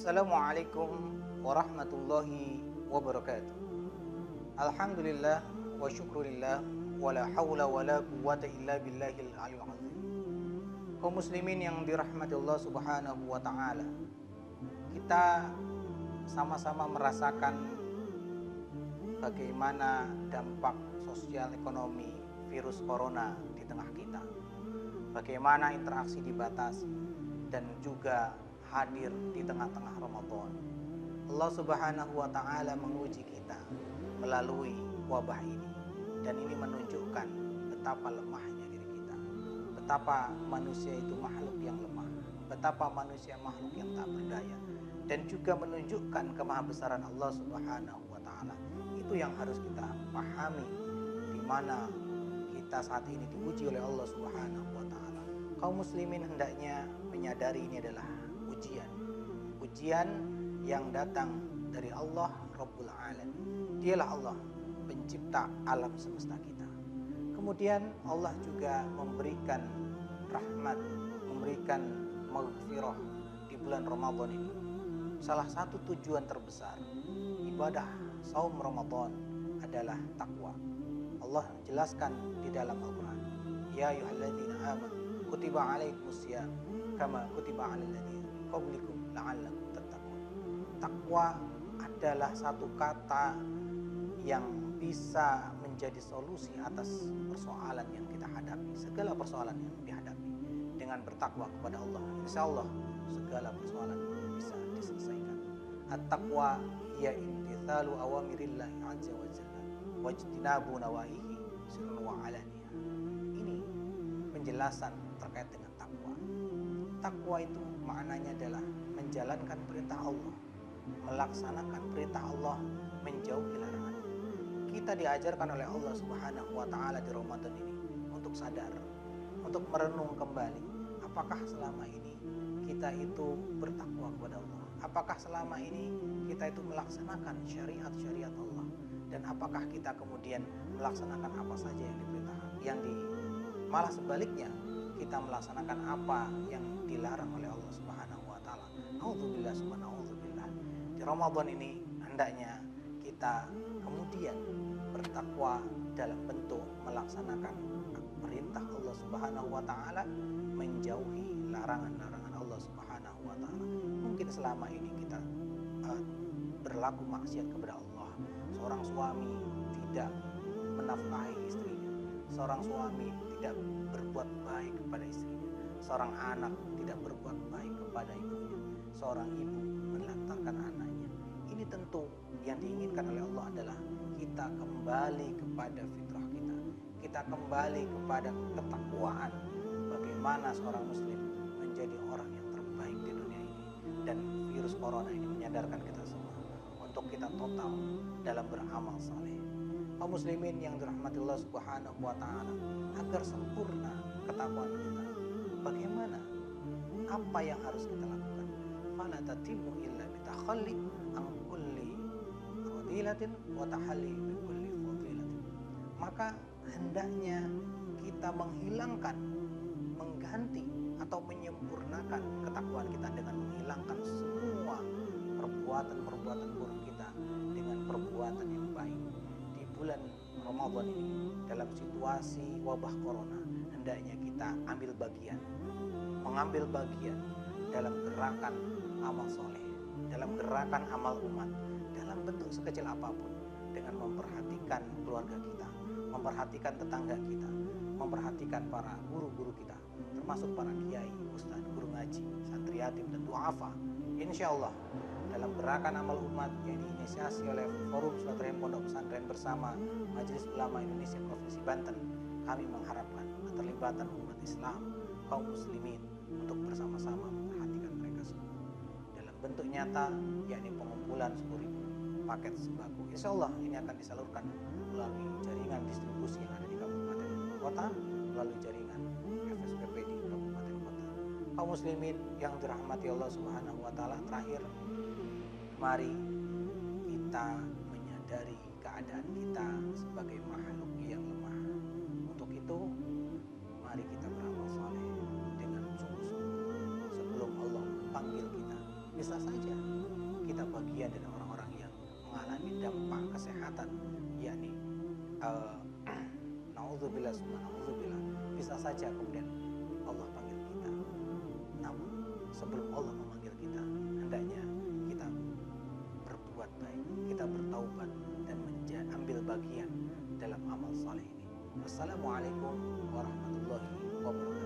Assalamualaikum warahmatullahi wabarakatuh. Alhamdulillah wa syukurillah wa la hawla wa la quwwata illa billahil aliyul azim. Kaum muslimin yang dirahmati Allah Subhanahu wa taala. Kita sama-sama merasakan bagaimana dampak sosial ekonomi virus corona di tengah kita. Bagaimana interaksi dibatasi dan juga hadir di tengah-tengah Ramadan. Allah Subhanahu wa taala menguji kita melalui wabah ini, dan ini menunjukkan betapa lemahnya diri kita. Betapa manusia itu makhluk yang lemah, betapa manusia makhluk yang tak berdaya, dan juga menunjukkan kemahabesaran Allah Subhanahu wa taala. Itu yang harus kita pahami, di mana kita saat ini diuji oleh Allah Subhanahu wa taala. Kaum muslimin hendaknya menyadari ini adalah ujian yang datang dari Allah Rabbul Alamin. Dialah Allah pencipta alam semesta kita. Kemudian Allah juga memberikan rahmat, memberikan maghfirah di bulan Ramadan ini. Salah satu tujuan terbesar ibadah saum Ramadan adalah takwa. Allah jelaskan di dalam Al-Quran, ya ayyuhalladzina amanu kutiba alaikumusiyam kama kutiba alal ladzina qablikum la'allakum tattaqun. Takwa adalah satu kata yang bisa menjadi solusi atas persoalan yang kita hadapi, segala persoalan yang dihadapi. Dengan bertakwa kepada Allah, insya Allah segala persoalan bisa diselesaikan. At-taqwa ya imtithalu awamirillahi azza wa jalla wajtinabu nawahihi sirran wa alaniyah. Ini penjelasan terkait dengan takwa. Takwa itu maknanya adalah menjalankan perintah Allah, melaksanakan perintah Allah, menjauhi larangan. Kita diajarkan oleh Allah Subhanahu wa taala di Ramadan ini untuk sadar, untuk merenung kembali, apakah selama ini kita itu bertakwa kepada Allah? Apakah selama ini kita itu melaksanakan syariat-syariat Allah? Dan apakah kita kemudian melaksanakan apa saja yang diperintahkan? Malah sebaliknya, kita melaksanakan apa yang dilarang oleh Allah Subhanahu wa taala. Nauzubillah subhanallah. Di Ramadan ini hendaknya kita kemudian bertakwa dalam bentuk melaksanakan perintah Allah Subhanahu wa taala, menjauhi larangan-larangan Allah Subhanahu wa taala. Mungkin selama ini kita berlaku maksiat kepada Allah. Seorang suami tidak menafkahi istrinya, seorang suami tidak berbuat baik kepada istrinya, seorang anak tidak berbuat baik kepada ibunya, seorang ibu menelantarkan anaknya. Ini tentu yang diinginkan oleh Allah adalah kita kembali kepada fitrah kita, kita kembali kepada ketakwaan, bagaimana seorang muslim menjadi orang yang terbaik di dunia ini. Dan virus corona ini menyadarkan kita semua untuk kita total dalam beramal saleh. Kaum muslimin yang dirahmati Allah Subhanahu wa taala, agar sempurna ketakwaan kita, bagaimana, apa yang harus kita lakukan? Fala tatimu illa bitakhalli an kulli fadilatin wa tahalli bi kulli fadilatin. Maka hendaknya kita menghilangkan, mengganti atau menyempurnakan ketakwaan kita dengan menghilangkan semua perbuatan-perbuatan buruk kita dengan perbuatan yang baik. Di bulan Ramadan ini, dalam situasi wabah corona, hendaknya kita mengambil bagian dalam gerakan amal soleh, dalam gerakan amal umat, dalam bentuk sekecil apapun, dengan memperhatikan keluarga kita, memperhatikan tetangga kita, memperhatikan para guru-guru kita, termasuk para kiai, ustadz, guru ngaji, santri yatim, dan duafa. Insya Allah dalam gerakan amal umat yang diinisiasi oleh Forum Silaturahim Pondok Pesantren Bersama Majelis Ulama Indonesia Provinsi Banten, kami mengharapkan keterlibatan umat Islam, kaum muslimin, untuk bersama-sama memperhatikan mereka semua dalam bentuk nyata, yakni pengumpulan 10.000 paket sembako. Insya Allah ini akan disalurkan melalui jaringan distribusi yang ada di kabupaten kota, melalui jaringan FSPP di kabupaten kota. Kaum muslimin yang dirahmati Allah Subhanahu wa taala, terakhir, mari kita menyadari keadaan kita sebagai makhluk yang lemah. Untuk itu, mari kita beramal saleh dengan sungguh-sungguh sebelum Allah memanggil kita bisa saja kita bagian dari orang-orang yang mengalami dampak kesehatan, yakni naudzubillah summa naudzubillah, bisa saja kemudian Allah panggil kita. Namun sebelum Allah memanggil kita, hendaknya kita berbuat baik, kita bertaubat dan ambil bagian dalam amal saleh ini. Wassalamualaikum warahmatullahi wabarakatuh.